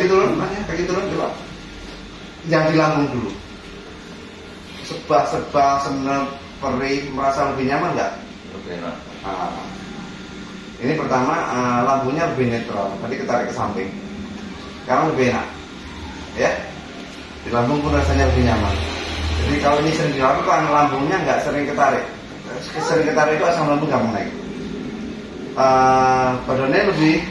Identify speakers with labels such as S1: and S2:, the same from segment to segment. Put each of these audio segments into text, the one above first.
S1: Kaki turun, kaki turun coba. Yang di lambung dulu. Sebab seneng, perih, merasa lebih nyaman nggak?
S2: Lebih enak.
S1: Nah, ini pertama lambungnya lebih netral, tadi ketarik ke samping. Sekarang lebih enak, ya. Di lambung pun rasanya lebih nyaman. Jadi kalau ini sering dilakukan, lambungnya nggak sering ketarik. Sering ketarik itu asam lambung gampang naik. Badannya lebih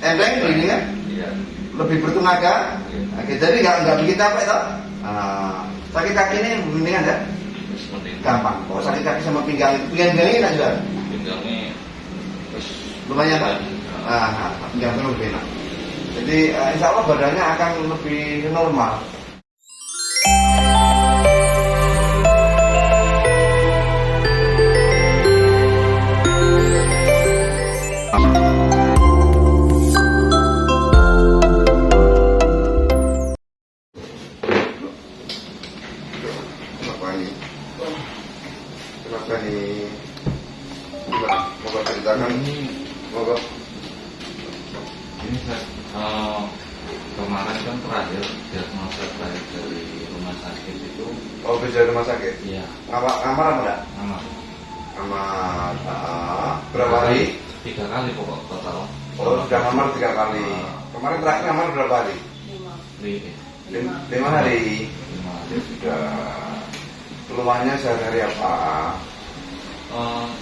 S1: enteng, begini kan?
S2: Iya.
S1: Lebih bertenaga.
S2: Iya.
S1: Oke, jadi nggak bikin capek toh. Sakit kaki ini mendingan ya? Gampang. Oh, sakit kaki sama pinggang ini enak juga.
S2: Pinggangnya
S1: Lumayan kan? Pinggangnya lebih enak. Jadi insya Allah badannya akan lebih normal. Kenapa nih? Gimana? Mau ceritakan? Mau
S2: ini kemarin kan terakhir diagnosa terakhir dari rumah sakit itu.
S1: Oh, bisa rumah sakit?
S2: Iya.
S1: Kamar apa enggak? Kamar berapa hari?
S2: 3 kali pokok total.
S1: Oh, sudah kamar 3 kali. Kemarin terakhir kamar berapa hari? 5 hari. Ya sudah. Keluhannya sehari-hari apa?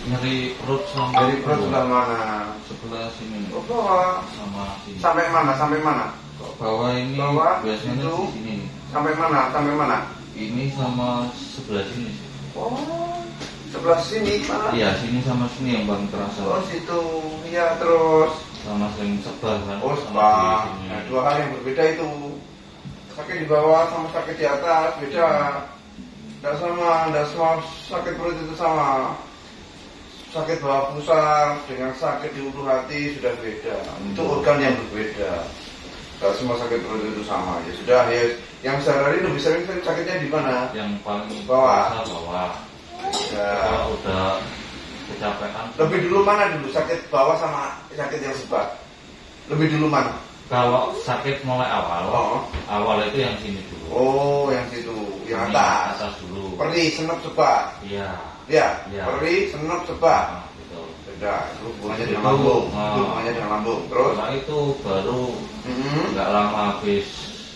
S2: Nyeri perut sama
S1: Dari perut sebelah mana?
S2: sebelah sini.
S1: Oh, bawah.
S2: Sama sini.
S1: Sampai mana? Sampai mana?
S2: Kok bawah ini
S1: Bawah,
S2: biasanya
S1: itu.
S2: di sini.
S1: Sampai mana? Sampai mana?
S2: Ini sama sebelah sini sih.
S1: Oh, sebelah sini mana?
S2: Iya, sini sama sini yang paling terasa.
S1: Oh, situ. Iya, terus.
S2: Sama sering sebal kan.
S1: Oh,
S2: sama
S1: sebab.
S2: di sini.
S1: Nah, 2 hal yang berbeda itu. Sakit di bawah sama sakit di atas beda. Tidak semua sakit perut itu sama. Sakit bawah pusat dengan sakit di ulu hati sudah beda. Itu organ yang berbeda. Tidak semua sakit perut itu sama. Ya sudah, ya. Yang sehari lebih sering sakitnya di mana?
S2: Yang paling
S1: Bawah.
S2: terasa bawah.
S1: Ya.
S2: Kalau udah kecapean.
S1: Lebih dulu mana dulu? Sakit bawah sama sakit yang sebat? Lebih dulu mana?
S2: Kalau sakit mulai awal,
S1: Oh.
S2: awal itu yang sini dulu.
S1: Oh, yang situ, yang
S2: Ini
S1: atas.
S2: atas dulu.
S1: Perih, senep, sebat.
S2: Iya.
S1: Ya,
S2: Iya.
S1: perih, senep, sebat.
S2: Betul.
S1: Beda, itu hubungannya dengan
S2: Itu,
S1: lambung.
S2: ah.
S1: Itu hubungannya dengan lambung. Terus,
S2: Setelah itu baru
S1: mm-hmm.
S2: nggak lama habis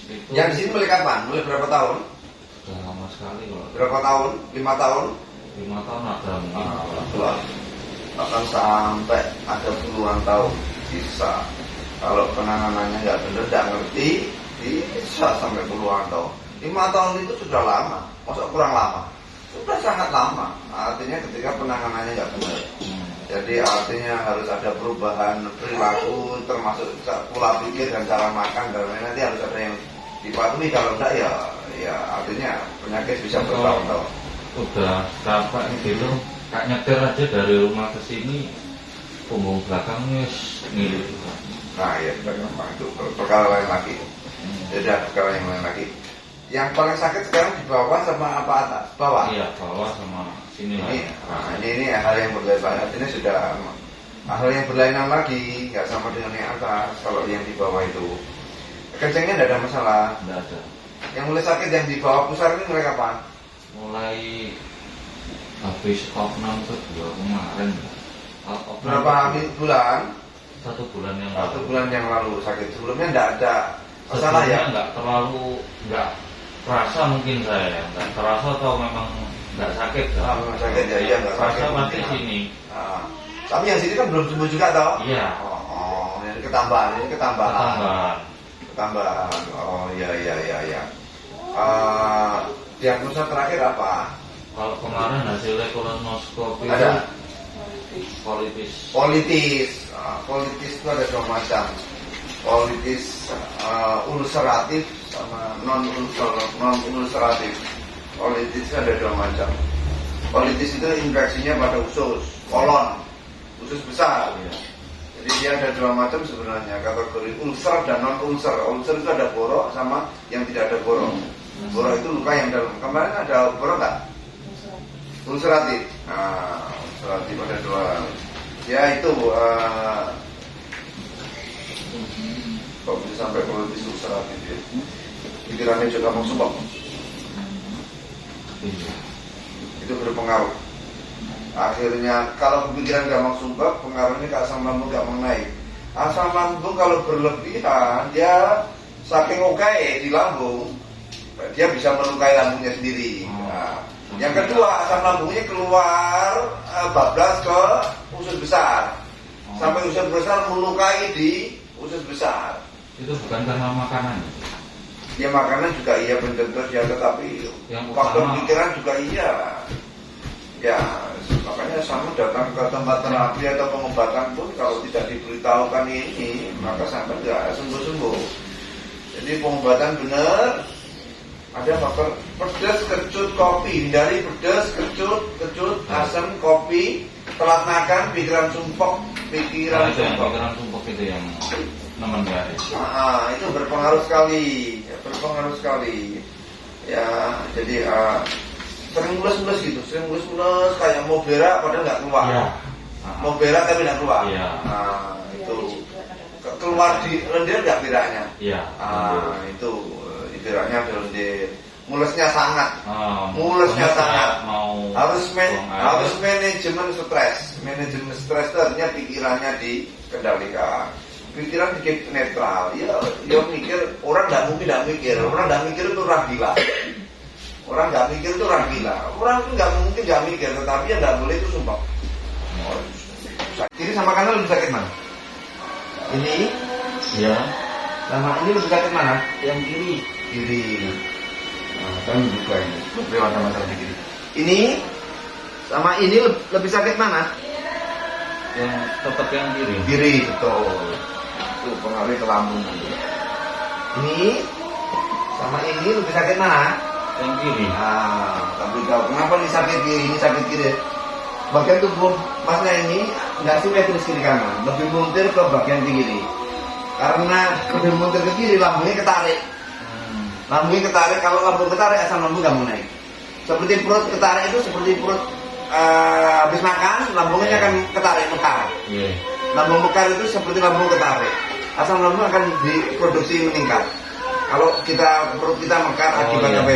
S2: itu.
S1: Yang di sini mulai kapan? Mulai berapa tahun?
S2: Sudah lama sekali kalau.
S1: Berapa tahun? 5 tahun?
S2: 5 tahun ada mungkin.
S1: Dua. Akan sampai ada puluhan tahun bisa. Kalau penanganannya nggak benar, nggak ngerti, bisa sampai puluhan tahun. 5 tahun itu sudah lama, masa kurang lama? Sudah sangat lama. Artinya ketika penanganannya nggak benar. Jadi artinya harus ada perubahan perilaku, termasuk pola pikir dan cara makan dan lain-lain. Nanti harus ada yang dipatuhi. Kalau enggak ya artinya penyakit bisa bertahun-tahun.
S2: Udah capek gitu, kayak nyetir aja dari rumah ke sini, punggung belakangnya ngilu.
S1: Nah ya, itu perkara lain lagi. Jadi ada perkara yang lain lagi. Yang paling sakit sekarang di bawah sama apa atas? Bawah.
S2: Iya, bawah sama sini lah.
S1: Ini hal yang berlainan. Artinya sudah hal yang berlainan lagi, nggak sama dengan yang atas. Kalau yang di bawah itu kencingnya tidak ada masalah.
S2: Tidak ada.
S1: Yang mulai sakit yang di bawah pusar ini mulai kapan?
S2: Mulai habis opnam kedua kemarin.
S1: Berapa bulan?
S2: 1 bulan yang
S1: 1
S2: lalu.
S1: bulan yang lalu sakit. Sebelumnya tidak ada masalah ya?
S2: Nggak terlalu, nggak terasa mungkin saya, nggak terasa atau memang nggak sakit.
S1: Memang sakit ya, iya nggak sakit.
S2: Terasa pasti sini.
S1: Tapi yang sini kan belum sembuh juga toh?
S2: Iya.
S1: Oh, ini ketambahan. Ketambahan. Oh, iya. Diagnosa terakhir apa?
S2: Kalau kemarin hasilnya kolonoskopi
S1: Ada
S2: politis.
S1: Politis itu ada 2 macam. Politis ulceratif sama non ulceratif. Politis itu ada 2 macam. Politis itu infeksinya pada usus kolon, usus besar.
S2: Iya.
S1: Jadi dia ada 2 macam sebenarnya, kategori ulcer dan non ulcer. Ulcer itu ada borok sama yang tidak ada borok. Borok itu luka yang dalam. Kemarin ada borok nggak? Ulceratif. Nah, ulceratif ada 2. Ya itu kok bisa sampai kolitis ulcerat gitu ya. Pikirannya juga mau sumpah.
S2: Iya.
S1: Itu berpengaruh. Akhirnya kalau pikiran gampang sumpah, pengaruhnya ke asam lambung gampang naik. Asam lambung kalau berlebihan, dia saking oke di lambung, dia bisa melukai lambungnya sendiri. Nah, yang kedua, asam lambungnya keluar bablas ke usus besar, sampai usus besar melukai di usus besar.
S2: Itu bukan karena makanan.
S1: Ya makanan juga iya pencetus ya, tetapi
S2: Yang
S1: faktor
S2: utama-
S1: pikiran juga iya. Ya makanya sama datang ke tempat terapi atau pengobatan pun kalau tidak diberitahukan ini, maka sampai tidak sembuh-sembuh. Jadi pengobatan benar ada faktor pedas, kecut, kopi. Hindari pedas, kecut, asam, kopi, telat makan, pikiran sumpok, pikiran
S2: Itu yang
S1: sumpok.
S2: pikiran sumpuk itu yang nemen ya.
S1: Itu berpengaruh sekali, berpengaruh sekali. Ya, jadi sering mulus-mulus gitu, sering mulus-mulus kayak mau berak padahal nggak keluar.
S2: Iya.
S1: Mau berak tapi nggak keluar.
S2: Iya.
S1: Itu keluar di lendir nggak beraknya.
S2: Iya.
S1: Itu di beraknya ada lendir. Mulusnya sangat,
S2: Mulusnya
S1: sangat.
S2: Mau
S1: Harus
S2: buang air.
S1: harus manajemen stres. Manajemen stres itu artinya pikirannya dikendalikan. Pikiran dikit netral. Ya mikir, orang nggak mikir. Orang nggak mikir itu orang gila. Orang nggak mikir itu orang gila. Orang itu nggak mungkin nggak mikir, tetapi yang nggak boleh itu sumpah. Kiri sama kanan lebih sakit mana? Ini
S2: Iya.
S1: sama ini lebih sakit mana?
S2: Yang kiri.
S1: Kiri. Nah, kan juga ini. Lewat sama kiri. Ini sama ini lebih sakit mana?
S2: Yang tetap yang kiri.
S1: Kiri, betul. Itu pengaruh ke lambung. Ini sama ini lebih sakit mana?
S2: Yang kiri.
S1: Tapi kalau kenapa ini sakit kiri, ini sakit kiri? Bagian tubuh masnya ini nggak simetris kiri kanan, lebih muntir ke bagian kiri. Karena lebih muntir ke kiri, lambungnya ketarik. Lambungnya ketarik, kalau lambung ketarik asam lambung nggak mau naik. Seperti perut ketarik itu seperti perut habis makan, lambungnya akan ketarik mekar.
S2: Iya.
S1: Lambung mekar itu seperti lambung ketarik. Asam lambung akan diproduksi meningkat. Kalau perut kita mekar akibat
S2: iya.
S1: apa?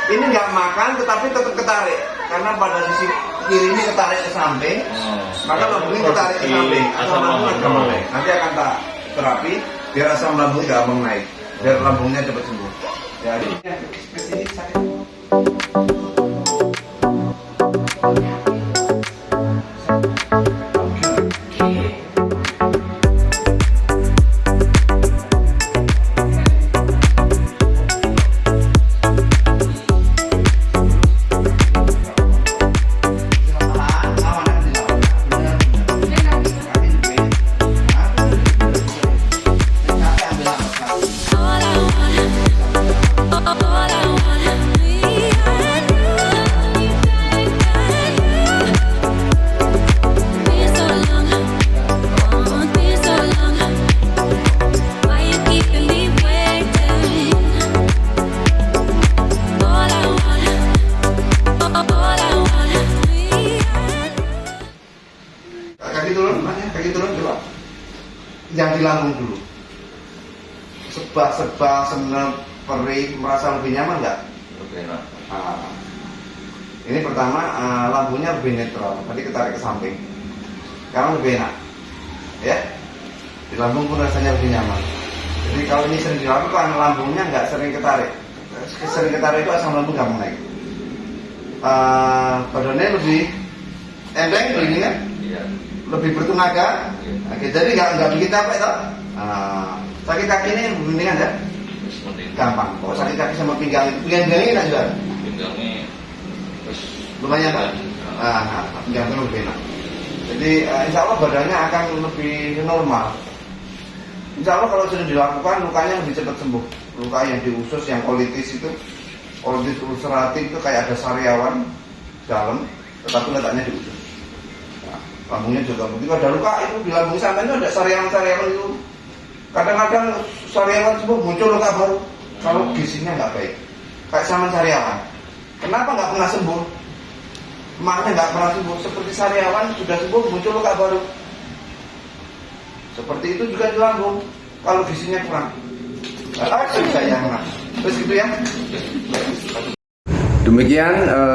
S1: Ini nggak makan tetapi tetap ketarik karena pada sisi kiri ini ketarik ke samping, maka lambungnya ketarik ke samping. Asam lambung akan naik. Nanti akan terapi biar asam lambung gampang naik, biar lambungnya cepat sembuh. Jadi spesifik sakit. Kaki turun coba. Yang di lambung dulu. Sebal, seneng, perih, merasa lebih nyaman nggak?
S2: Oke, Pak.
S1: Ini pertama lambungnya lebih netral, tadi ketarik ke samping. Sekarang lebih enak, ya. Di lambung pun rasanya lebih nyaman. Jadi kalau ini sering dilakukan, lambungnya nggak sering ketarik. Sering ketarik itu asam lambung nggak naik. Badannya lebih enteng, begini kan?
S2: Iya.
S1: Lebih bertenaga. Oke, jadi nggak bikin capek toh. Sakit kaki ini mendingan ya?
S2: Mending.
S1: Gampang. Kalau sakit kaki sama pinggang ini enak juga.
S2: Pinggangnya
S1: Lumayan kan? Pinggang itu lebih enak. Jadi insya Allah badannya akan lebih normal. Insya Allah kalau sudah dilakukan lukanya lebih cepat sembuh. Luka yang di usus yang kolitis itu, kolitis ulceratif itu kayak ada sariawan dalam, tetapi letaknya di usus. Lambungnya juga begitu, ada luka itu di lambung sana itu ada sariawan itu. Kadang-kadang sariawan sembuh muncul luka baru kalau gizinya nggak baik. Kayak sama sariawan. Kenapa nggak pernah sembuh? Maknya nggak pernah sembuh. Seperti sariawan sudah sembuh muncul luka baru. Seperti itu juga di lambung. kalau gizinya kurang. Sayang. Terus itu ya.
S3: Demikian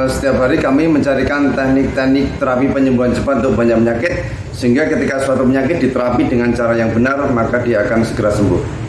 S3: setiap hari kami mencarikan teknik-teknik terapi penyembuhan cepat untuk banyak penyakit, sehingga ketika suatu penyakit diterapi dengan cara yang benar maka dia akan segera sembuh.